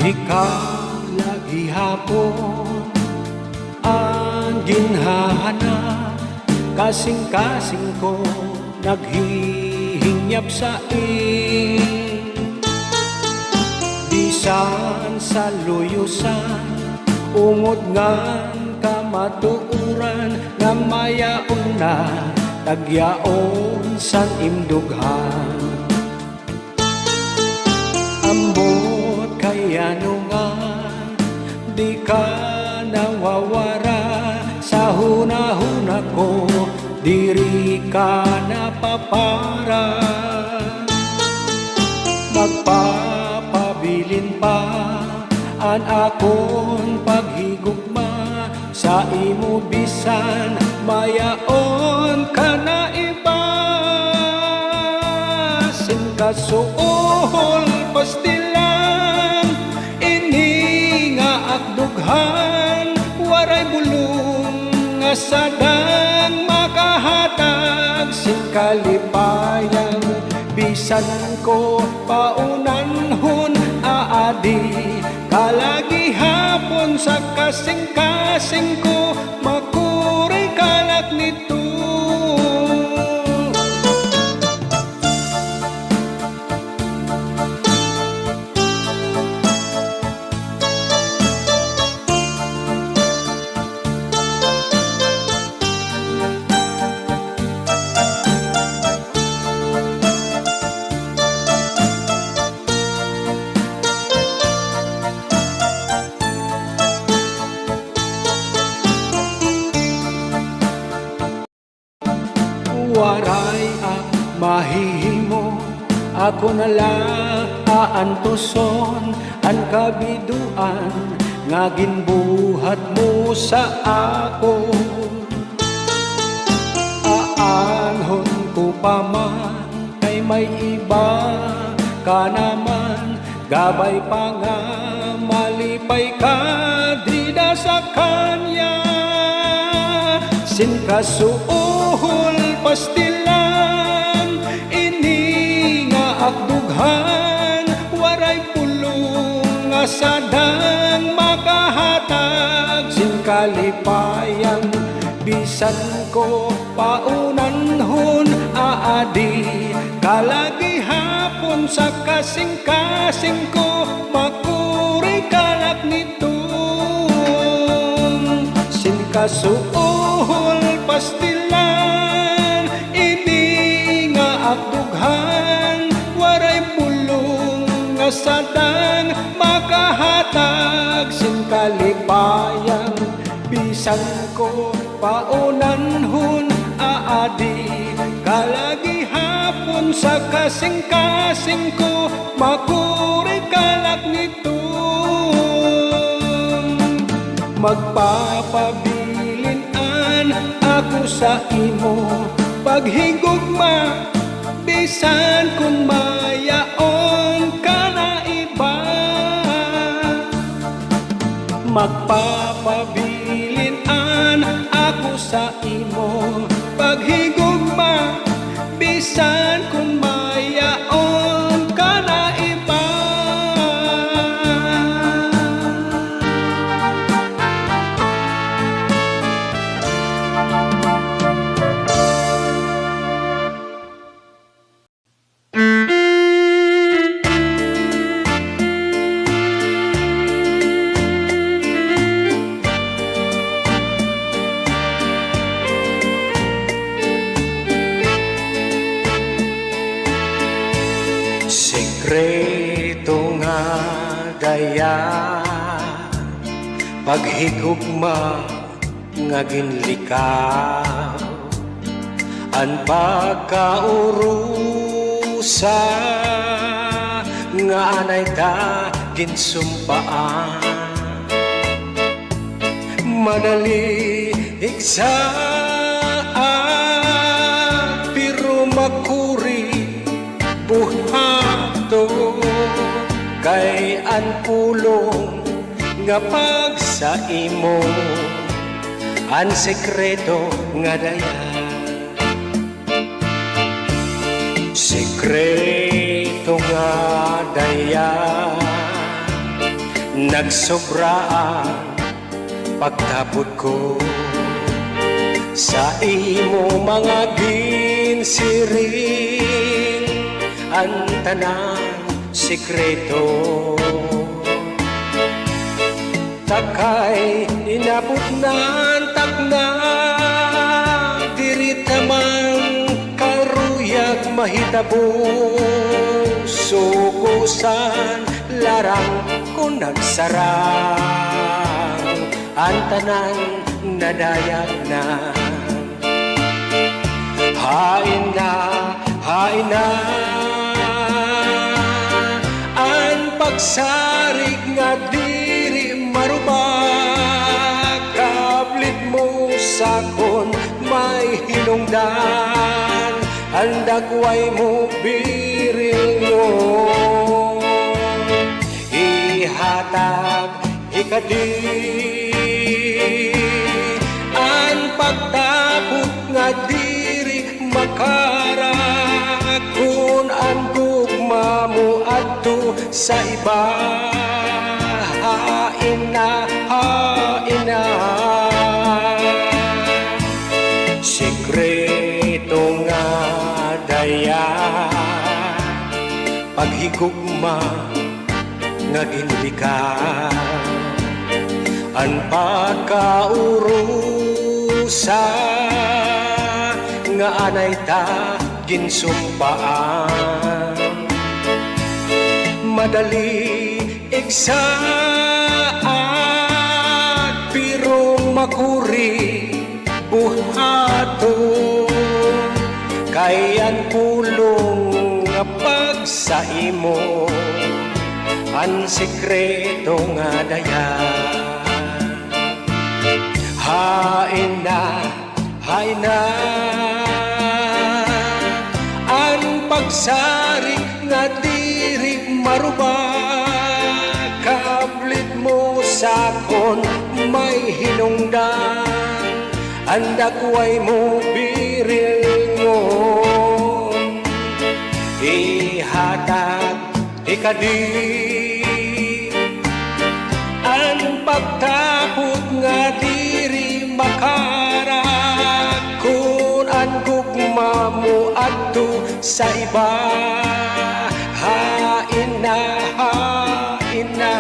Ikaw lagi hapon ang ginhahanap, kasing-kasing ko naghihingyap sa bisan sa luyusan, ungod ngan kamatuuran na mayaon na tagyaon sa imdughan. Ambot kaya nungan, di ka nawawara sa hunahuna ko, diri ka napapara. Magpapabilin pa an akon paghigugma sa imo bisan mayaon ka na iba. Sinkasuol pastilan ini nga akdughan, waray bulong nga sadang makahatag singkalipayan. Bisan ko paunanhon aadi, kalagi hapon sa kasing-kasing ko makuray kalak nito. Waray ang mahihimo, ako nalang aantuson ang kabiduan nga ginbuhat mo sa ako. Aanhon ko pa man kay may iba ka naman, gabay pa nga malipay ka dida sa kanya. Sinkasuol pastilan ini nga akdughan, waray pulong nga sadang makahatag singkalipayan. Bisan ko paunanhon aadi, kalagi hapon sa kasing-kasing ko makuray kalak nito. Sinkasuol pastilan ini nga akdughan, waray pulong nga sadang makahatag singkalipayan. Bisan ko paunanhon aadi, kalagi hapon sa kasing-kasing ko makuray kalak nito. Magpapabilin-an ako sa imo paghigugma, bisan kung mayaon ka na iba. Magpapabilin-an ako sa imo paghigugma, bisan kung mayaon ka na iba. Sekreto nga daya, paghigugma nga ginlikaw, an pagkaurusa nga anay ta ginsumpaan. Madali igsaan pero makuri buhato, kay an pulong nga pag sa imo an sekreto nga daya. Sekreto nga daya, nagsobra ang pagtapod ko sa imo mga ginsiring, ang tanang sikreto. Takay inabot ng takna, dirit naman karuyag mahitabo. Sukusan larang ko nagsarang, ang tanan nadayag na. Hain na, hain na, ang pagsarig nga diri marubak. Kablit mo sakon may hinungdan, ang dagway mo biril mo. Ihatag ikadi ang pagtapot nga diri makarak, kun ang gugma mo adto sa iba. Hain na, hain na, sikreto nga daya, paghigugma nga ginlika, ang pagkaurusa nga anay ta ginsumpaan. Madali igsaat pero makuri buhaton, kay ang pulong nga pagsaimo, ang sikreto nga daya. Hain na, hain na, ang pagsarig nga diri marubak. Kablit mo sakon may hinungdan, ang dagway mo birilngon. Ihatag ikadi ang pagtapot nga diri makarak, kun ang gugma mo adto sa iba. Hain na, hain na.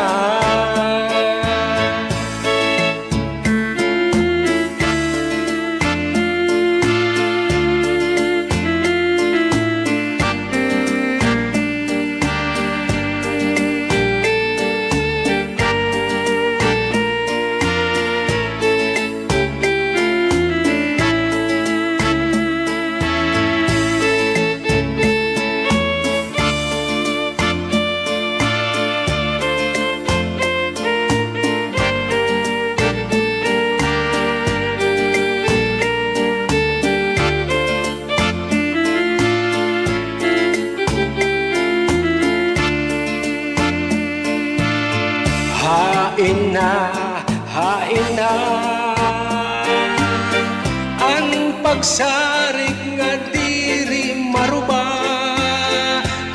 Hain na, hain na, ang pagsarig nga diri maruba.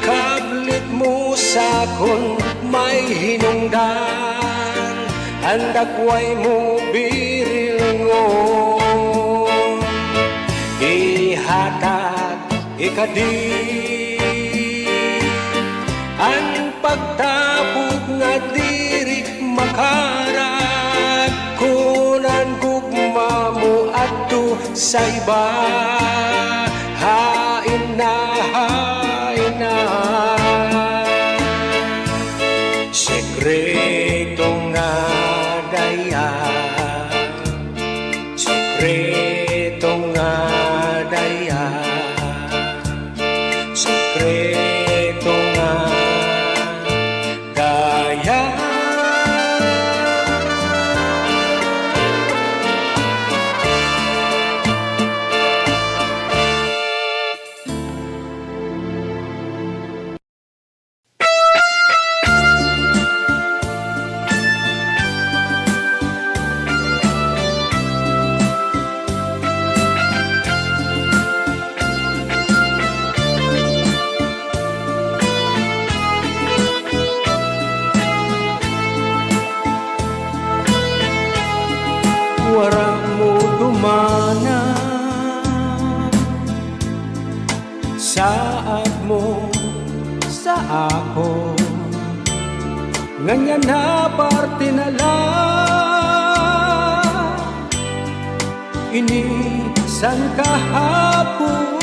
Kablit mo sakon may hinungdan, ang dagway mo birilngon. Ihatag ikadi ang pagtapot nga diri makarak, kun ang gugma mo adto sa iba. Hain na, hain na, sikreto nga daya, sikreto nga daya, sikreto nga daya. saad mo sa ako, ganyan na parte na lang. Inisan kahapon,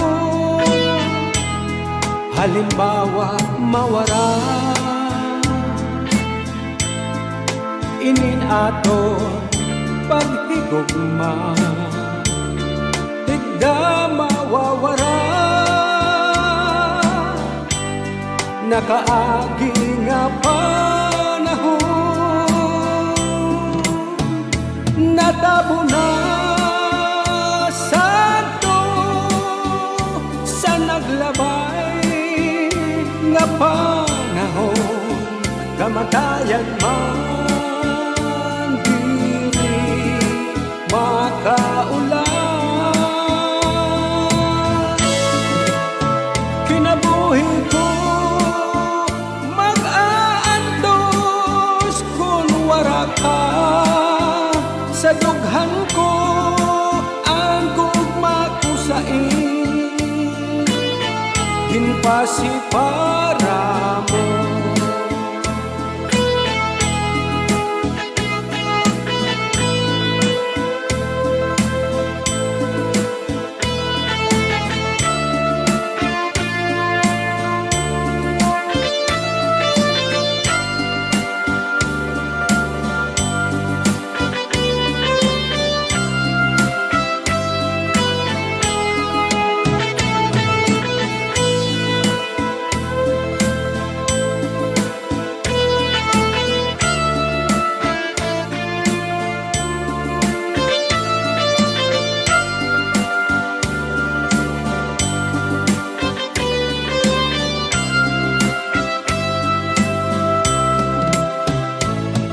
halimbawa mawara. Inin ato paghigugma, tigda mawawara. Nakaagi nga panahon, natabo na santo sa naglabay nga panahon. Kamatayan man dili makaulan. Kinabuhi ko mag-aantos kung wara ka. Sa dughan ko ang gugma ko sa ginpasi para mo.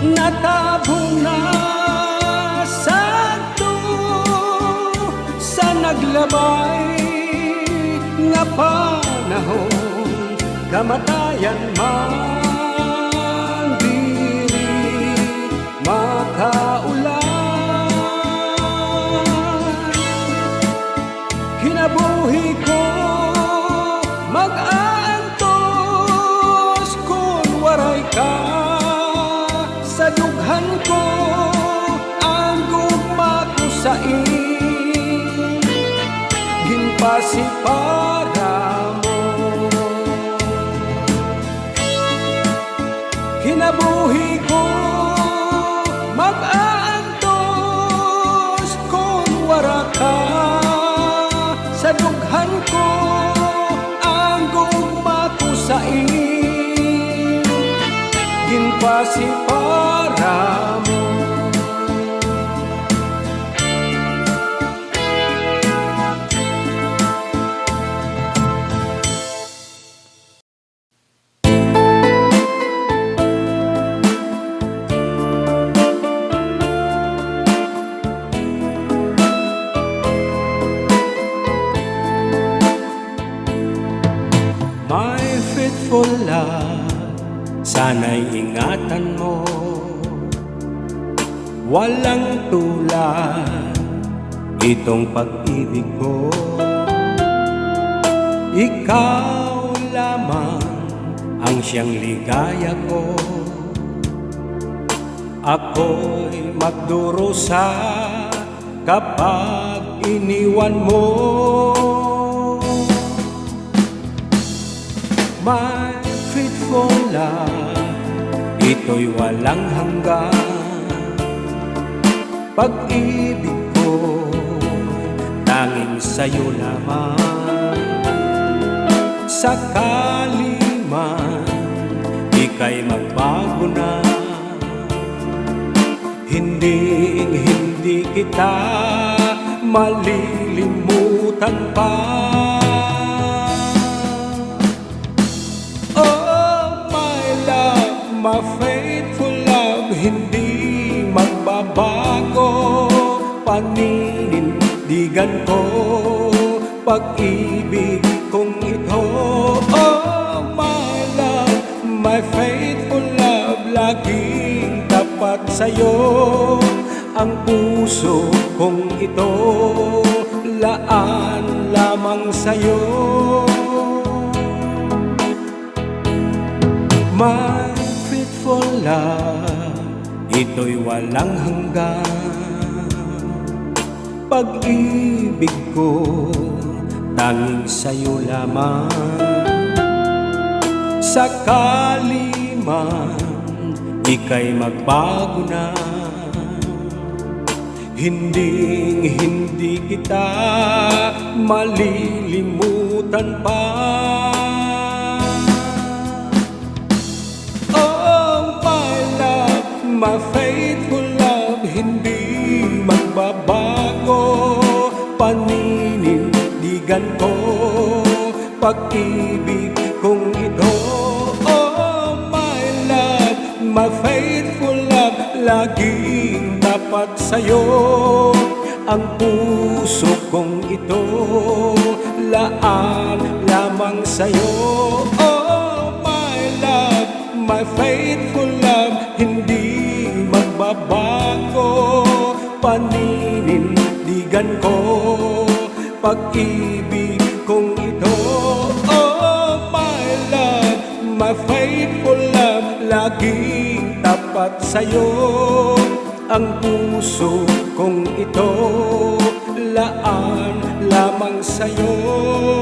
Natabo na santo sa naglabay nga panahon. Kamatayan man dili makaulan. Kinabuhi ko mag-aantos kung waray ka. Sa dughan ko ang gugma ko sa ginpasi para mo. Kinabuhi ko mag-aantos kung wara ka. Sa dughan ko ang gugma ko sa ginpasi para mo. My faithful love, sana'y ingatan mo, walang tulad itong pag-ibig ko. Ikaw lamang ang siyang ligaya ko. Ako'y magdurusa kapag iniwan mo. My faithful love, ito'y walang hanggan. Pag-ibig ko tanging sa'yo lamang. Sakali man ika'y magbago na, hindi kita malilimutan pa. My faithful love, hindi magbabago. Paninindigan ko pag-ibig kong ito. Oh my love, my faithful love, laging tapat sa'yo. Ang puso kong ito, laan lamang sa'yo. My faithful love, ito'y walang hanggan. Pag-ibig ko, tanging sa'yo lamang. Sakali man ika'y magbago na, hindi kita malilimutan pa. Oh my love, my faithful love, hindi magbabago. Paninindigan ko pag-ibig kong ito. Oh my love, my faithful love, laging tapat sa'yo. Ang puso kong ito, laan lamang sa'yo. Oh my love, my faithful love, hindi magbabago. Paninindigan ko pag-ibig kong ito. Oh my love, my faithful love, laging tapat sa'yo. Ang puso kong ito, laan lamang sa'yo.